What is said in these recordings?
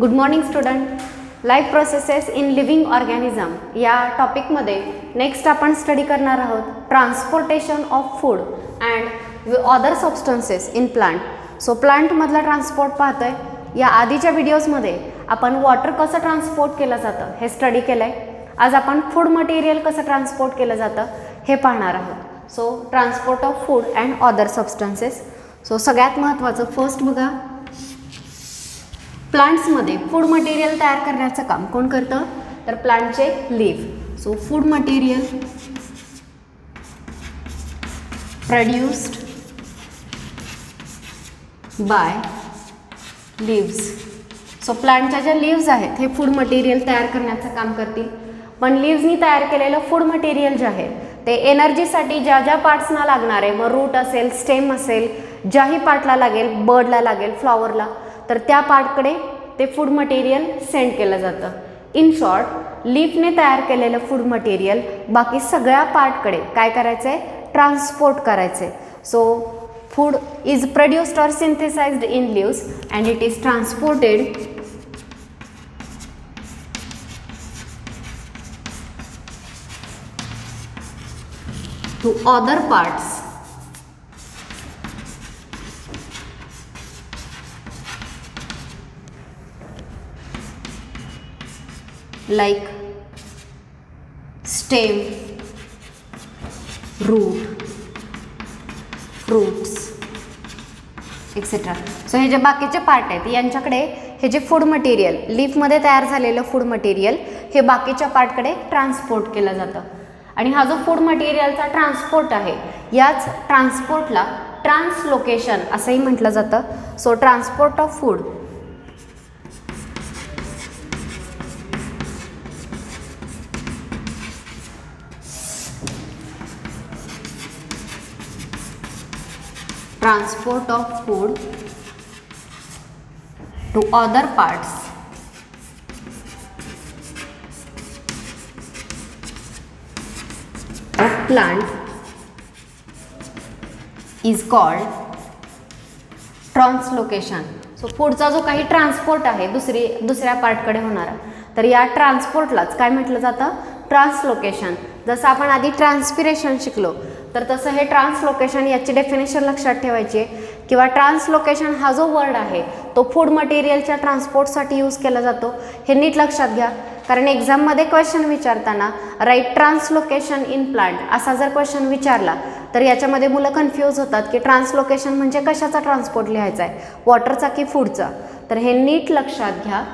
Good morning student. Life processes in living organism या टॉपिकमध्ये next आपण स्टडी करणार आहोत transportation of food and other substances in plant. So प्लांटमधला transport पाहतोय. या आधीच्या व्हिडिओजमध्ये आपण वॉटर कसं ट्रान्सपोर्ट केलं जातं हे स्टडी केलं आहे. आज आपण फूड मटेरियल कसं ट्रान्सपोर्ट केलं जातं हे पाहणार आहोत. So transport of food and other substances. So सगळ्यात महत्त्वाचं फर्स्ट बघा, प्लांट्समध्ये फूड मटेरियल तयार करण्याचं काम कोण करतं तर प्लांटचे leaf. So food material produced by leaves. So प्लांटच्या ज्या लीव्स आहेत हे फूड मटेरियल तयार करण्याचं काम करतील. पण लीव्सनी तयार केलेलं फूड मटेरियल जे आहे ते एनर्जीसाठी ज्या ज्या पार्ट्सना लागणार आहे, मग रूट असेल, स्टेम असेल, ज्याही पार्टला लागेल, बर्डला लागेल, फ्लॉवरला, तर त्या पार्टकडे ते फूड मटेरियल सेंड केलं जातं. इन शॉर्ट, लीफने तयार केलेलं फूड मटेरियल बाकी सगळ्या पार्टकडे काय करायचं आहे, ट्रान्सपोर्ट करायचं आहे. सो फूड इज प्रोड्यूस्ड और synthesised in leaves and it is transported to other parts like stem, root, fruits etcetera. So हे जे बाकीचे पार्ट आहेत यांच्याकडे हे जे फूड मटेरियल लीफमध्ये तयार झालेलं फूड मटेरियल हे बाकीच्या पार्टकडे ट्रान्सपोर्ट केलं जातं. आणि हा जो फूड मटेरियलचा ट्रान्सपोर्ट आहे याच ट्रान्सपोर्टला ट्रान्सलोकेशन असंही म्हटलं जातं. So transport of food transport of food to other parts of plant is called translocation. So पुढचा जो काही ट्रान्सपोर्ट आहे दुसऱ्या पार्टकडे होणारा, तर या ट्रान्सपोर्टलाच काय म्हटलं जातं, ट्रान्सलोकेशन. जसं आपण आधी ट्रान्सपिरेशन शिकलो तर तसं हे ट्रान्सलोकेशन याची डेफिनेशन लक्षात ठेवायची आहे. किंवा ट्रान्सलोकेशन हा जो वर्ड आहे तो फूड मटेरियलच्या ट्रान्सपोर्टसाठी यूज केला जातो. हे नीट लक्षात घ्या, कारण एक्झाममध्ये क्वेश्चन विचारताना राईट ट्रान्सलोकेशन इन प्लांट असा जर क्वेश्चन विचारला तर याच्यामध्ये मुलं कन्फ्यूज होतात की ट्रान्सलोकेशन म्हणजे कशाचा ट्रान्सपोर्ट लिहायचा आहे, वॉटरचा की फूडचा. तर हे नीट लक्षात घ्या,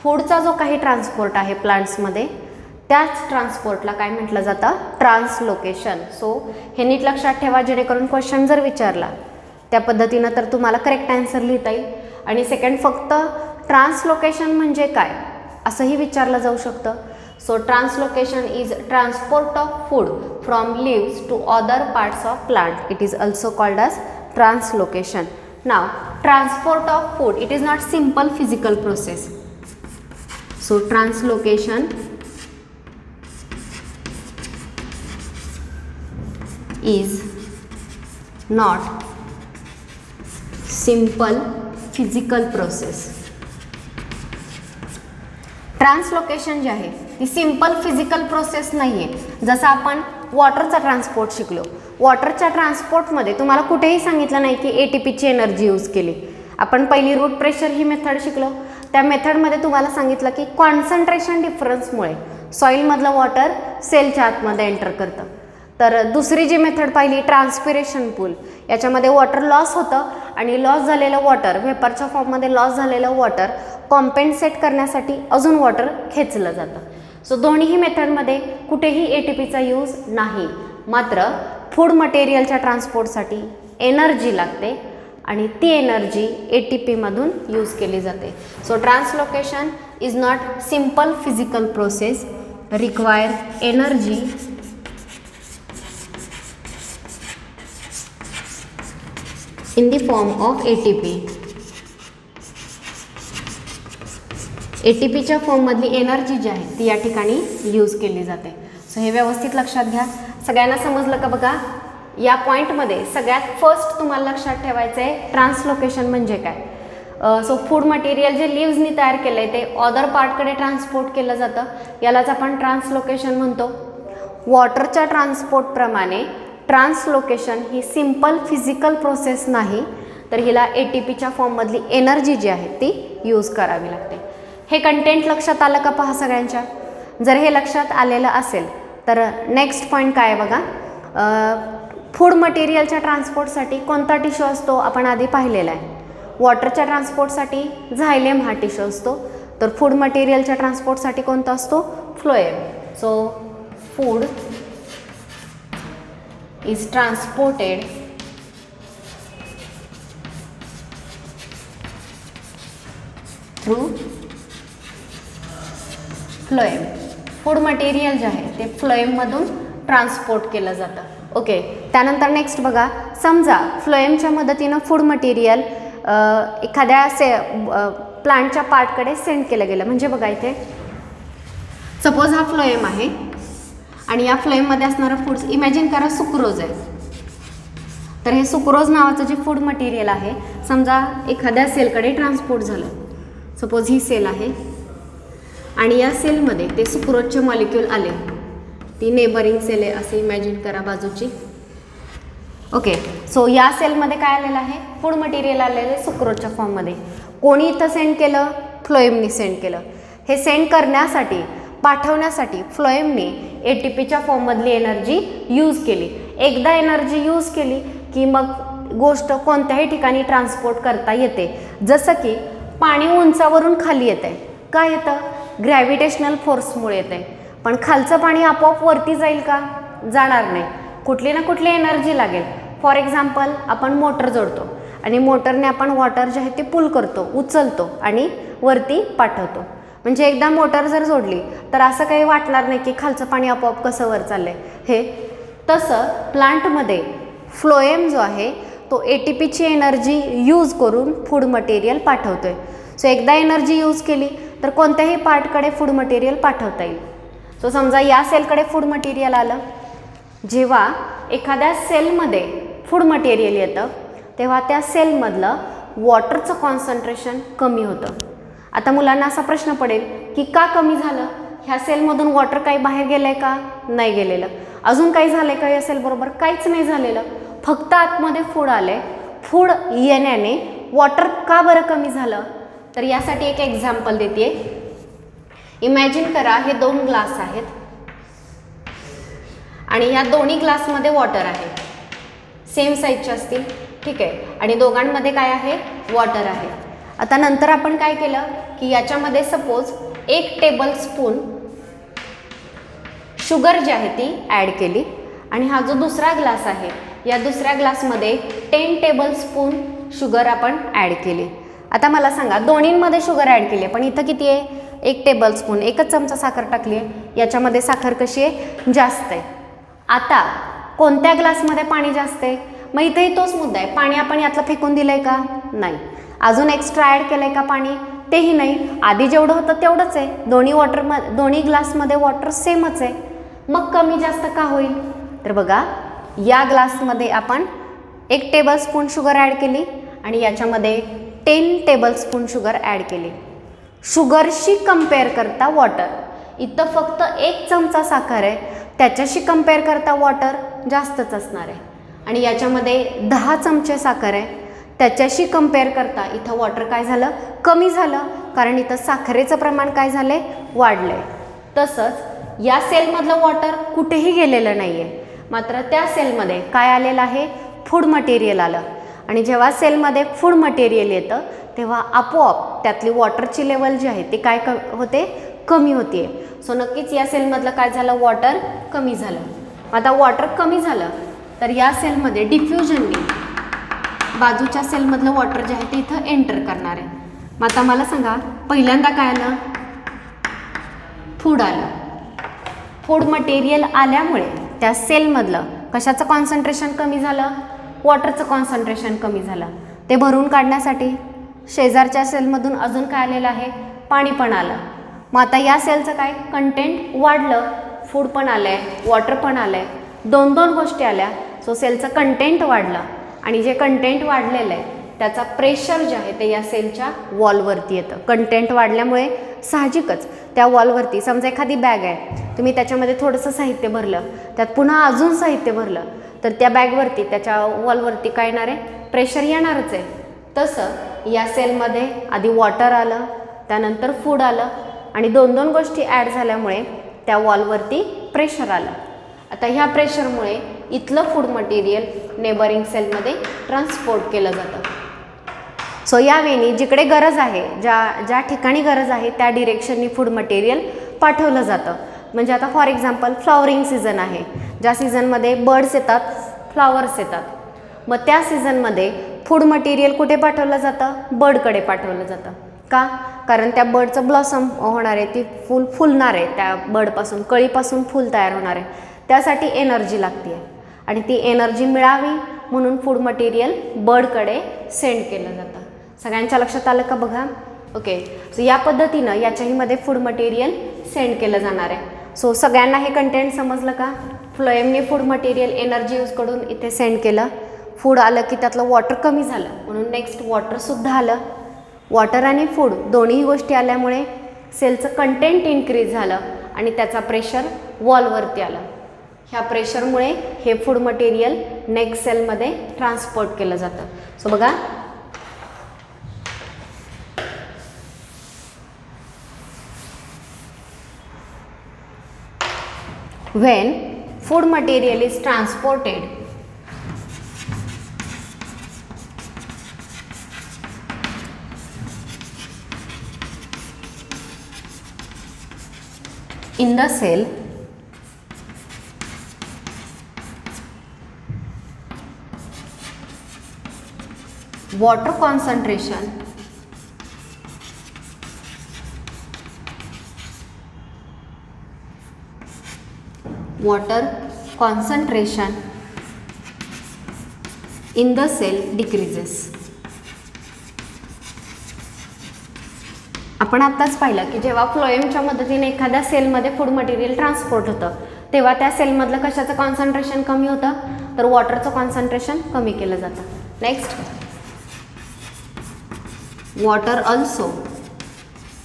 फूडचा जो काही ट्रान्सपोर्ट आहे प्लांट्समध्ये त्याच ट्रान्सपोर्टला काय म्हटलं जातं, ट्रान्सलोकेशन. सो हे नीट लक्षात ठेवा, जेणेकरून क्वेश्चन जर विचारला त्या पद्धतीनं तर तुम्हाला करेक्ट आन्सर लिहिता येईल. आणि सेकंड, फक्त ट्रान्सलोकेशन म्हणजे काय असंही विचारलं जाऊ शकतं. So translocation is transport of food from leaves to other parts of plant. It is also called as translocation. Now transport of food it is not simple physical process. So translocation is not simple physical process. Translocation जे आहे ती simple physical process नाही आहे. जसं आपण वॉटरचा transport शिकलो, वॉटरच्या ट्रान्सपोर्टमध्ये तुम्हाला कुठेही सांगितलं नाही की ATPची एनर्जी यूज केली. आपण पहिली रूट प्रेशर ही मेथड शिकलो, त्या मेथडमध्ये तुम्हाला सांगितलं की कॉन्सन्ट्रेशन डिफरन्समुळे सॉईलमधलं वॉटर सेलच्या आतमध्ये एंटर करतं. तर दुसरी जी मेथड पाहिली ट्रान्सपिरेशन पूल, याच्यामध्ये वॉटर लॉस होतं आणि लॉस झालेलं वॉटर, व्हेपरच्या फॉर्ममध्ये लॉस झालेलं वॉटर कॉम्पेन्सेट करण्यासाठी अजून वॉटर खेचलं जातं. सो दोन्हीही मेथडमध्ये कुठेही ATPचा यूज नाही. मात्र फूड मटेरियलच्या ट्रान्सपोर्टसाठी एनर्जी लागते आणि ती एनर्जी ATPमधून यूज केली जाते. So translocation is not simple physical process, require energy in the form of ATP. ATPच्या फॉर्ममधली एनर्जी जी आहे ती या ठिकाणी यूज केली जाते. सो हे व्यवस्थित लक्षात घ्या. सगळ्यांना समजलं का बघा? या पॉईंटमध्ये सगळ्यात फर्स्ट तुम्हाला लक्षात ठेवायचं आहे ट्रान्सलोकेशन म्हणजे काय. सो फूड मटेरियल जे लिव्हजनी तयार केलं आहे ते अदर पार्टकडे ट्रान्सपोर्ट केलं जातं, यालाच आपण ट्रान्सलोकेशन म्हणतो. वॉटरच्या ट्रान्सपोर्टप्रमाणे ट्रान्सलोकेशन ही सिम्पल फिजिकल प्रोसेस नाही, तर हिला ATPच्या फॉर्ममधली एनर्जी जी आहे ती यूज करावी लागते. हे कंटेंट लक्षात आलं का पहा सगळ्यांच्या? जर हे लक्षात आलेलं असेल तर नेक्स्ट पॉईंट काय आहे बघा. फूड मटेरियलच्या ट्रान्सपोर्टसाठी कोणता टिश्यू असतो आपण आधी पाहिलेला आहे. वॉटरच्या ट्रान्सपोर्टसाठी झायलेम हा टिश्यू असतो, तर फूड मटेरियलच्या ट्रान्सपोर्टसाठी कोणता असतो? Phloem. So food is transported through phloem. Food material जे आहे ते फ्लोएममधून ट्रान्सपोर्ट केलं जातं. ओके, त्यानंतर नेक्स्ट बघा. समजा फ्लोएमच्या मदतीनं फूड मटेरियल एखाद्या प्लांटच्या पार्टकडे सेंड केलं गेलं. म्हणजे बघा इथे सपोज हा फ्लोएम आहे आणि या फ्लोएममध्ये असणारं फूड्स इमॅजिन करा सुक्रोज आहे. तर हे सुक्रोज नावाचं जे फूड मटेरियल आहे समजा एखाद्या सेलकडे ट्रान्सपोर्ट झालं. सपोज ही सेल आहे आणि या सेलमध्ये ते सुक्रोजचे मॉलिक्यूल आले. ती नेबरिंग सेल आहे असे इमॅजिन करा बाजूची. ओके, सो या सेलमध्ये काय आलेलं आहे? फूड मटेरियल आलेलं आहे सुक्रोजच्या फॉर्ममध्ये. कोणी इथं सेंड केलं? फ्लोएमनी सेंड केलं. हे सेंड करण्यासाठी पाठवण्यासाठी फ्लोएमने ATPच्या फॉर्ममधली एनर्जी यूज केली. एकदा एनर्जी यूज केली की मग गोष्ट कोणत्याही ठिकाणी ट्रान्सपोर्ट करता येते. जसं की पाणी उंचावरून खाली येतं आहे. का येतं? ग्रॅव्हिटेशनल फोर्समुळे येतं आहे. पण खालचं पाणी आपोआप वरती जाईल का? जाणार नाही. कुठली ना कुठली एनर्जी लागेल. फॉर एक्झाम्पल आपण मोटर जोडतो आणि मोटरने आपण वॉटर जे आहे ते पुल करतो, उचलतो आणि वरती पाठवतो. म्हणजे एकदा मोटर जर जोडली तर असं काही वाटणार नाही की खालचं पाणी आपोआप कसं वर चाललंय हे. तसं प्लांटमध्ये फ्लोएम जो आहे तो ATPची एनर्जी यूज करून फूड मटेरियल पाठवतोय. सो एकदा एनर्जी यूज केली तर कोणत्याही पार्टकडे फूड मटेरियल पाठवता येईल. सो समजा या सेलकडे फूड मटेरियल आलं. जेव्हा एखाद्या सेलमध्ये फूड मटेरियल येतं तेव्हा त्या सेलमधलं वॉटरचं कॉन्सन्ट्रेशन कमी होतं. आता मुलांना असा प्रश्न पडेल की का कमी झालं? ह्या सेलमधून वॉटर काही बाहेर गेलं आहे का? नाही गेलेलं. अजून काही झालं आहे का या सेलबरोबर? काहीच नाही झालेलं. फक्त आतमध्ये फूड आलं आहे. फूड येण्याने वॉटर का बरं कमी झालं? तर यासाठी एक एक्झाम्पल देते. इमॅजिन करा हे 2 ग्लास आहेत आणि या दोन्ही ग्लासमध्ये वॉटर आहे. सेम साईजचे असतील, ठीक आहे. आणि दोघांमध्ये काय आहे? वॉटर आहे. आता नंतर आपण काय केलं की याच्यामध्ये सपोज 1 टेबलस्पून शुगर जी आहे ती ॲड केली आणि हा जो दुसरा ग्लास आहे या दुसऱ्या ग्लासमध्ये 10 टेबलस्पून शुगर आपण ॲड केली. आता मला सांगा दोन्हींमध्ये शुगर ॲड केली आहे पण इथं किती आहे? 1 टेबलस्पून, 1 चमचा साखर टाकली आहे. याच्यामध्ये साखर कशी आहे? जास्त आहे. आता कोणत्या ग्लासमध्ये पाणी जास्त आहे? मग इथेही तोच मुद्दा आहे. पाणी आपण यातलं फेकून दिलं आहे का? नाही. अजून एक्स्ट्रा ॲड केलं आहे का पाणी? तेही नाही. आधी जेवढं होतं तेवढंच आहे. दोन्ही ग्लासमध्ये वॉटर सेमच आहे. मग कमी जास्त का होईल? तर बघा या ग्लासमध्ये आपण 1 टेबलस्पून शुगर ॲड केली आणि याच्यामध्ये 10 टेबलस्पून शुगर ॲड केली. शुगरशी कम्पेअर करता वॉटर इथं फक्त 1 चमचा साखर आहे, त्याच्याशी कम्पेअर करता वॉटर जास्तच असणार आहे. आणि याच्यामध्ये 10 चमचे साखर आहे, त्याच्याशी कम्पेअर करता इथं वॉटर काय झालं? कमी झालं. कारण इथं साखरेचं प्रमाण काय झालं आहे? वाढलं आहे. तसंच या सेलमधलं वॉटर कुठेही गेलेलं नाही आहे, मात्र त्या सेलमध्ये काय आलेलं आहे? फूड मटेरियल आलं. आणि जेव्हा सेलमध्ये फूड मटेरियल येतं तेव्हा आपोआप त्यातली वॉटरची लेवल जी आहे ती काय होते? कमी होते. सो नक्कीच या सेलमधलं काय झालं? वॉटर कमी झालं. आता वॉटर कमी झालं तर या सेलमध्ये डिफ्युजनने बाजूच्या सेलमधलं वॉटर जे आहे ते इथं एंटर करणार आहे. मग आता मला सांगा पहिल्यांदा काय आलं? फूड आलं. फूड मटेरियल आल्यामुळे त्या सेलमधलं कशाचं कॉन्सन्ट्रेशन कमी झालं? वॉटरचं कॉन्सन्ट्रेशन कमी झालं. ते भरून काढण्यासाठी शेजारच्या सेलमधून अजून काय आलेलं आहे? पाणी पण आलं. मग आता या सेलचं काय? कंटेंट वाढलं. फूड पण आलं आहे, वॉटर पण आलं आहे, 2 गोष्टी आल्या. सो सेलचं कंटेंट वाढलं आणि जे कंटेंट वाढलेलं आहे त्याचा प्रेशर जे आहे ते या सेलच्या वॉलवरती येतं. कंटेंट वाढल्यामुळे साहजिकच त्या वॉलवरती, समजा एखादी बॅग आहे, तुम्ही त्याच्यामध्ये थोडंसं साहित्य भरलं, त्यात पुन्हा अजून साहित्य भरलं, तर त्या बॅगवरती, त्याच्या वॉलवरती काय येणार आहे, प्रेशर येणारच आहे. तसं या सेलमध्ये आधी वॉटर आलं, त्यानंतर फूड आलं आणि दोन दोन गोष्टी ॲड झाल्यामुळे त्या वॉलवरती प्रेशर आलं. आता ह्या प्रेशरमुळे इथलं फूड मटेरियल नेबरिंग सेलमध्ये ट्रान्सपोर्ट केलं जातं. सो यावेळी जिकडे गरज आहे, ज्या ठिकाणी गरज आहे त्या डिरेक्शननी फूड मटेरियल पाठवलं जातं. म्हणजे आता फॉर एक्झाम्पल फ्लॉवरिंग सीझन आहे, ज्या सीझनमध्ये बर्ड्स येतात, फ्लॉवर्स येतात, मग त्या सीझनमध्ये फूड मटेरियल कुठे पाठवलं जातं, बर्डकडे पाठवलं जातं. का? कारण त्या बर्डचं ब्लॉसम होणार आहे, ती फुलणार आहे, त्या बर्डपासून, कळीपासून फूल तयार होणार आहे, त्यासाठी एनर्जी लागते आहे आणि ती एनर्जी मिळावी म्हणून फूड मटेरियल बर्डकडे सेंड केलं जातं. सगळ्यांच्या लक्षात आलं का बघा? ओके. सो या पद्धतीनं याच्याहीमध्ये फूड मटेरियल सेंड केलं जाणार आहे. सो सगळ्यांना हे कंटेंट समजलं का? फ्लोएमने फूड मटेरियल एनर्जी यूज करून इथे सेंड केलं. फूड आलं की त्यातलं वॉटर कमी झालं म्हणून नेक्स्ट वॉटरसुद्धा आलं. वॉटर आणि फूड दोन्ही गोष्टी आल्यामुळे सेलचं कंटेंट इन्क्रीज झालं आणि त्याचा प्रेशर वॉलवरती आलं. ह्या प्रेशरमुळे हे फूड मटेरियल नेक्स्ट सेलमध्ये ट्रान्सपोर्ट केलं जातं. सो बघा, when food material is transported in the cell, water concentration in the cell decreases. आपण आत्ताच पाहिलं की जेव्हा फ्लोएमच्या मदतीने एखाद्या सेलमध्ये फूड मटेरियल ट्रान्सपोर्ट होतं तेव्हा त्या सेलमधलं कशाचं कॉन्सन्ट्रेशन कमी होतं, तर वॉटरचं कॉन्सन्ट्रेशन कमी केलं जातं. Next, water also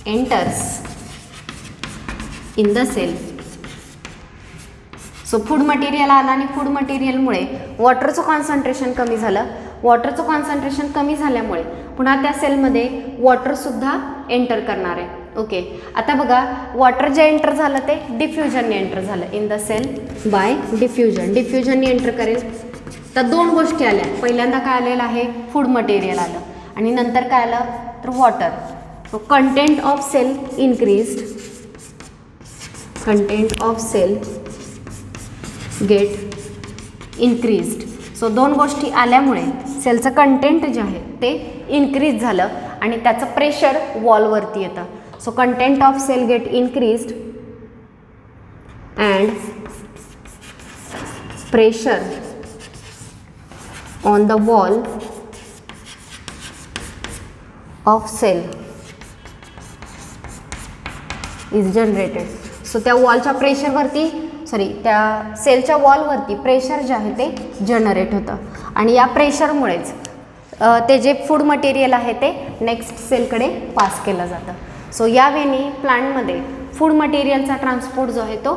enters in the cell. So food material आलं आणि फूड मटेरियलमुळे वॉटरचं कॉन्सन्ट्रेशन कमी झालं. वॉटरचं कॉन्सन्ट्रेशन कमी झाल्यामुळे पुन्हा त्या सेलमध्ये वॉटरसुद्धा एंटर करणार आहे. ओके. आता बघा, वॉटर जे एंटर झालं ते डिफ्युजनने एंटर झालं in the cell by diffusion. डिफ्युजनने एंटर करेल तर दोन गोष्टी आल्या. पहिल्यांदा काय आलेलं आहे, फूड मटेरियल आलं आणि नंतर काय आलं, तर water. So content of cell increased, content of cell get increased. So दोन गोष्टी आल्यामुळे सेलचं कंटेंट जे आहे ते इन्क्रीज झालं आणि त्याचं प्रेशर वॉलवरती येतं. So content of cell get increased and pressure on the wall of cell is generated. So त्या वॉलच्या प्रेशरवरती त्या सेलच्या वॉलवरती प्रेशर जे आहे ते जनरेट होतं आणि या प्रेशरमुळेच ते जे फूड मटेरियल आहे ते नेक्स्ट सेलकडे पास केलं जातं. सो यावेळी प्लांटमध्ये फूड मटेरियलचा ट्रान्सपोर्ट जो आहे तो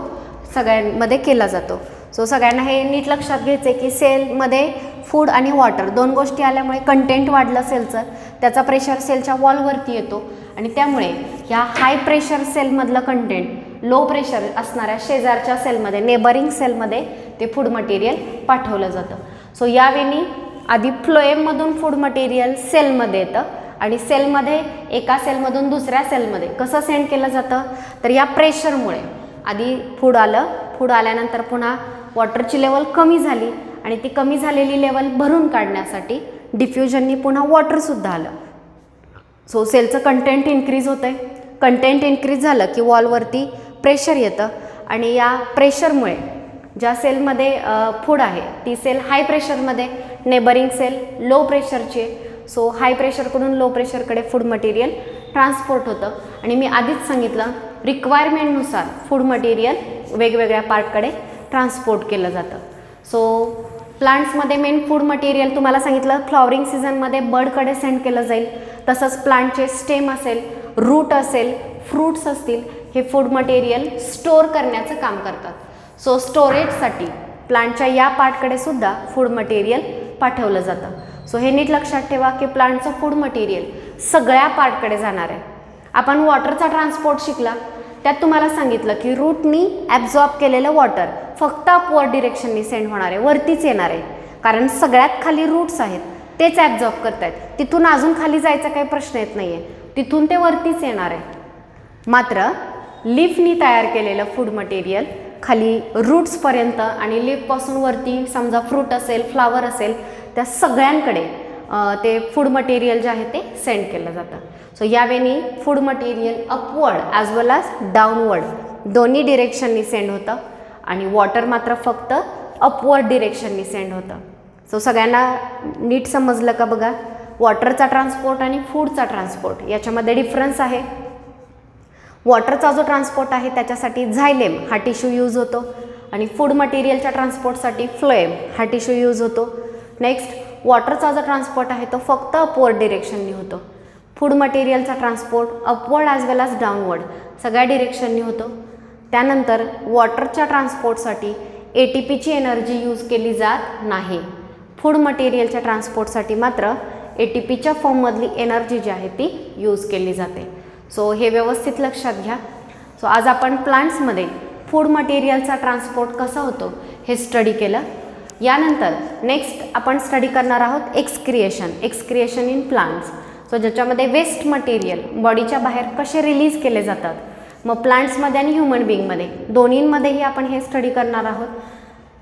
सगळ्यांमध्ये केला जातो. सो सगळ्यांना हे नीट लक्षात घ्यायचं आहे की सेलमध्ये फूड आणि वॉटर दोन गोष्टी आल्यामुळे कंटेंट वाढलं सेलचं, त्याचा प्रेशर सेलच्या वॉलवरती येतो आणि त्यामुळे ह्या हाय प्रेशर सेलमधलं कंटेंट लो प्रेशर असणाऱ्या शेजारच्या सेलमध्ये, नेबरिंग सेलमध्ये ते फूड मटेरियल पाठवलं जातं. सो यावेळी आधी फ्लोएममधून फूड मटेरियल सेलमध्ये येतं आणि सेलमध्ये एका सेलमधून दुसऱ्या सेलमध्ये कसं सेंड केलं जातं, तर या प्रेशरमुळे आधी फूड आलं, फूड आल्यानंतर पुन्हा वॉटरची लेवल कमी झाली आणि ती कमी झालेली लेवल भरून काढण्यासाठी डिफ्युजननी पुन्हा वॉटरसुद्धा आलं. सो सेलचं कंटेंट इन्क्रीज होतं आहे. कंटेंट इन्क्रीज झालं की वॉलवरती प्रेशर येतं आणि या प्रेशरमुळे ज्या सेलमध्ये फूड आहे ती सेल हाय प्रेशरमध्ये, नेबरिंग सेल लो प्रेशरची आहे. सो हाय प्रेशरकडून लो प्रेशरकडे फूड मटेरियल ट्रान्सपोर्ट होतं आणि मी आधीच सांगितलं रिक्वायरमेंटनुसार फूड मटेरियल वेगवेगळ्या पार्टकडे ट्रान्सपोर्ट केलं जातं. सो प्लांट्समध्ये मेन फूड मटेरियल तुम्हाला सांगितलं फ्लॉवरिंग सीझनमध्ये बर्डकडे सेंड केलं जाईल. तसंच प्लांटचे स्टेम असेल, रूट असेल, फ्रूट्स असतील, हे फूड मटेरियल स्टोअर करण्याचं काम करतात. सो स्टोरेजसाठी प्लांटच्या या पार्टकडे सुद्धा फूड मटेरियल पाठवलं जातं. सो हे नीट लक्षात ठेवा की प्लांटचं फूड मटेरियल सगळ्या पार्टकडे जाणार आहे. आपण वॉटरचा ट्रान्सपोर्ट शिकला, त्यात तुम्हाला सांगितलं की रूटनी ॲब्झॉर्ब केलेलं वॉटर फक्त अपवर्ड डिरेक्शननी सेंड होणार आहे, वरतीच येणार आहे. कारण सगळ्यात खाली रूट्स आहेत, तेच ॲब्झॉर्ब करत आहेत. तिथून अजून खाली जायचा काही प्रश्न येत नाही आहे, तिथून ते वरतीच येणार आहे. मात्र लीफनी तयार केलेलं फूड मटेरियल खाली रूट्सपर्यंत आणि लीफपासून वरती समजा फ्रूट असेल, फ्लावर असेल, त्या सगळ्यांकडे ते फूड मटेरियल जे आहे ते सेंड केलं जातं. सो यावेळी फूड मटेरियल अपवर्ड ॲज वेल ॲज डाऊनवर्ड दोन्ही डिरेक्शननी सेंड होतं आणि वॉटर मात्र फक्त अपवर्ड डिरेक्शननी सेंड होतं. सो सगळ्यांना नीट समजलं का बघा? वॉटरचा ट्रान्सपोर्ट आणि फूडचा ट्रान्सपोर्ट याच्यामध्ये डिफरन्स आहे. वॉटरचा जो ट्रान्सपोर्ट आहे त्याच्यासाठी झायलेम हा टिश्यू यूज होतो आणि फूड मटेरियलच्या ट्रान्सपोर्टसाठी फ्लोएम हा टिश्यू यूज होतो. नेक्स्ट, वॉटरचा जो ट्रान्सपोर्ट आहे तो फक्त अपवर्ड डिरेक्शननी होतो. फूड मटेरियलचा ट्रान्सपोर्ट अपवर्ड ॲज वेल ॲज डाऊनवर्ड सगळ्या डिरेक्शननी होतो. त्यानंतर वॉटरच्या ट्रान्सपोर्टसाठी ATPची एनर्जी यूज केली जात नाही. फूड मटेरियलच्या ट्रान्सपोर्टसाठी मात्र ATPच्या फॉर्ममधली एनर्जी जी आहे ती यूज केली जाते. सो हे व्यवस्थित लक्षात घ्या. सो आज आपण प्लांट्समध्ये फूड मटेरियलचा ट्रान्सपोर्ट कसा होतो हे स्टडी केलं. यानंतर नेक्स्ट आपण स्टडी करणार आहोत एक्सक्रिएशन इन प्लांट्स. सो ज्याच्यामध्ये वेस्ट मटेरियल बॉडीच्या बाहेर कसे रिलीज केले जातात, मग प्लांट्समध्ये आणि ह्युमन बिईंगमध्ये दोन्हींमध्येही आपण हे स्टडी करणार आहोत.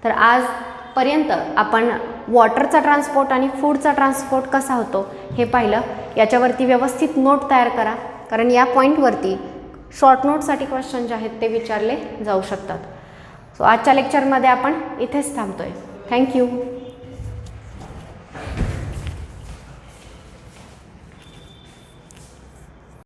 तर आजपर्यंत आपण वॉटरचा ट्रान्सपोर्ट आणि फूडचा ट्रान्सपोर्ट कसा होतो हे पाहिलं. याच्यावरती व्यवस्थित नोट तयार करा, कारण या पॉईंटवरती शॉर्ट नोटसाठी क्वेश्चन जे आहेत ते विचारले जाऊ शकतात. सो आजच्या लेक्चरमध्ये आपण इथेच थांबतोय. थँक्यू.